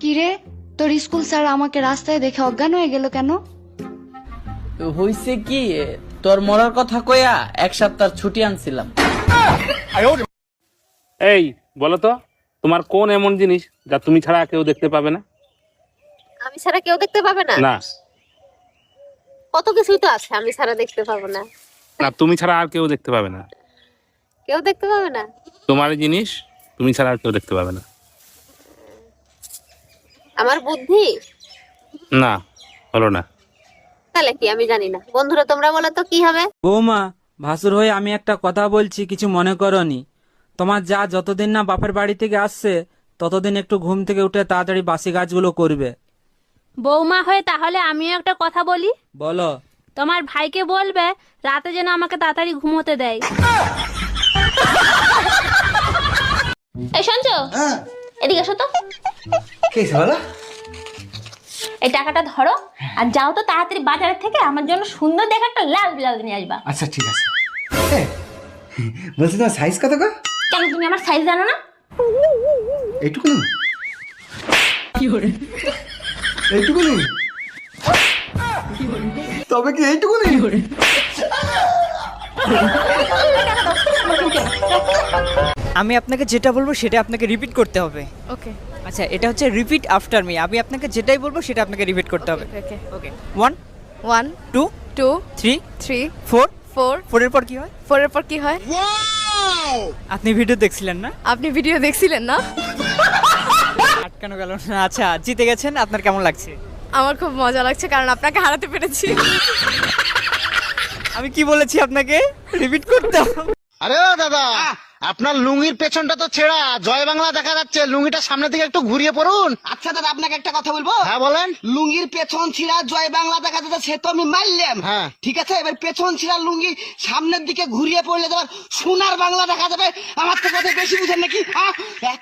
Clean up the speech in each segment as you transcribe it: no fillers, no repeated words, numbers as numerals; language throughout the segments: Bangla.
কিরে, তোর স্কুল স্যার আমাকে রাস্তায় দেখে অজ্ঞান হয়ে গেল কেন? হইছে কি, তোর মরার কথা কইয়া 1 সপ্তাহ ছুটি আনছিলাম। এই বলো তো, তোমার কোন এমন জিনিস যা তুমি ছাড়া কেউ দেখতে পাবে না? আমি ছাড়া কেউ দেখতে পাবে না? না কত কিছুই তো আছে আমি ছাড়া দেখতে পাবো না। না, তুমি ছাড়া আর কেউ দেখতে পাবে না। কেউ দেখতে পাবে না? তোমার এই জিনিস তুমি ছাড়া আর কেউ দেখতে পাবে না। আমার বুদ্ধি? না, হলো না। তাহলে কি আমি জানি না। বন্ধুরা তোমরা বলো তো কি হবে? বৌমা, ভাসুর হয়ে আমি একটা কথা বলছি, কিছু মনে করনি। তোমার যা যতদিন না বাপের বাড়ি থেকে আসছে ততদিন একটু ঘুম থেকে উঠে তাড়াতাড়ি বাসি কাজগুলো করবে। বৌমা হয়ে তাহলে আমিও একটা কথা বলি। বলো। তোমার ভাইকে বলবে রাতে যেন আমাকে তাড়াতাড়ি ঘুমোতে দেয়। এই শুনছো, এদিকে এসো তো। এই টাকাটা ধরো আর যাও তো তাড়াতাড়ি বাজারের থেকে আমার জন্য সুন্দর দেখে একটা লাল ব্লাউজ নিয়ে আসবা। আচ্ছা ঠিক আছে। বলছি তোমার সাইজ কত গো? কেন তুমি আমার সাইজ জানো না? এইটুকু এইটুকু তবে কি এইটুকু আমি আপনাকে যেটা বলবো সেটা আপনাকে রিপিট করতে হবে। ওকে আচ্ছা, এটা হচ্ছে রিপিট আফটার মি। আমি আপনাকে যেটাই বলবো সেটা আপনাকে রিপিট করতে হবে। ওকে ওকে, 1 1 2 2 3 3 4 4 4 এর পর কি হয়? 4 এর পর কি হয়? আপনি ভিডিও দেখছিলেন না? আপনি ভিডিও দেখছিলেন না? আটকানো গেল না। আচ্ছা, জিতে গেছেন। আপনার কেমন লাগছে? আমার খুব মজা লাগছে কারণ আপনাকে হারাতে পেরেছি। আমি কি বলেছি আপনাকে রিপিট করতে হবে? আরে ও দাদা, আপনার লুঙ্গির পেছনটা তো ছেঁড়া, জয় বাংলা দেখা যাচ্ছে। লুঙ্গিটা সামনে দিকে একটু ঘুরিয়ে পড়ুন। আচ্ছা দাদা, আপনাকে একটা কথা বলবো? হ্যাঁ বলেন। লুঙ্গির পেছন ছিঁড়া জয় বাংলা দেখা যাচ্ছে, সে তো আমি মারলাম। হ্যাঁ ঠিক আছে, এবার পেছন ছিঁড়া লুঙ্গি সামনের দিকে ঘুরিয়ে পড়লে তোমার সোনার বাংলা দেখা যাবে। আমার তো কথা বেশি বুঝেন নাকি?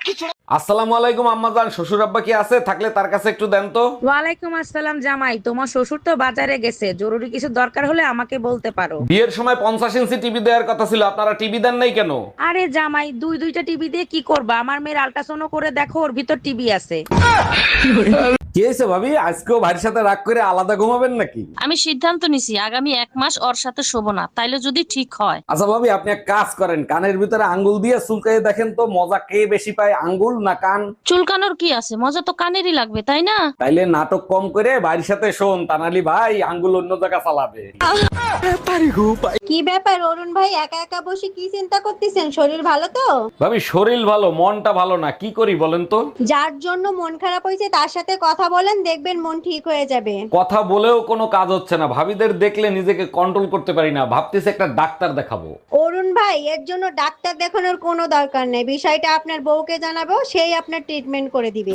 কিছু আসসালামু আলাইকুম আম্মাজান, শ্বশুর আব্বা কি আছে? থাকলে তার কাছে একটু দেন তো। ওয়ালাইকুম আসসালাম জামাই, তোমার শ্বশুর তো বাজারে গেছে, জরুরি কিছু দরকার হলে আমাকে বলতে পারো। বিয়ের সময় 50 ইঞ্চি টিভি দেওয়ার কথা ছিল, আপনারা টিভি দেন নাই কেন? আরে জামাই, দুইটা টিভি দিয়ে কি করবা? আমার মেয়ের আল্ট্রাসাউন্ড করে দেখো, ওর ভিতর টিভি আছে। কি হয়েছে ভাবি, আজকেও ভাইয়ের সাথে রাগ করে আলাদা ঘুমাবেন নাকি? আমি সিদ্ধান্ত নিছি আগামী 1 মাস ওর সাথে শোবো না, তাইলে যদি ঠিক হয়। আচ্ছা ভাবি, আপনি এক কাজ করেন, কানের ভিতরে আঙ্গুল দিয়ে চুলকাই দেখেন তো, মজা কে বেশি পায়, আঙ্গুল না কান? চুলকানোর কি আছে, মজা তো কানেরই লাগবে, তাই না? তাইলে নাটক কম করে ভাইয়ের সাথে শোন, তানালি ভাই আঙ্গুল অন্য জায়গা চালাবে। কি ব্যাপার অরুণ ভাই, একা একা বসে কি চিন্তা করতেছেন? শরীর ভালো তো? ভাবি শরীর ভালো, মনটা ভালো না, কি করি বলেন তো? যার জন্য মন খারাপ হয়েছে তার সাথে কথা বলেন, দেখবেন মন ঠিক হয়ে যাবে। কথা বলেও কোনো কাজ হচ্ছে না, ভাবিদের দেখলে নিজেকে কন্ট্রোল করতে পারি না, ভাবতেছি একটা ডাক্তার দেখাবো। অরুণ ভাই, এর জন্য ডাক্তার দেখানোর কোনো দরকার নেই। বিষয়টা আপনার বউকে জানাবো, সেই আপনার ট্রিটমেন্ট করে দিবে।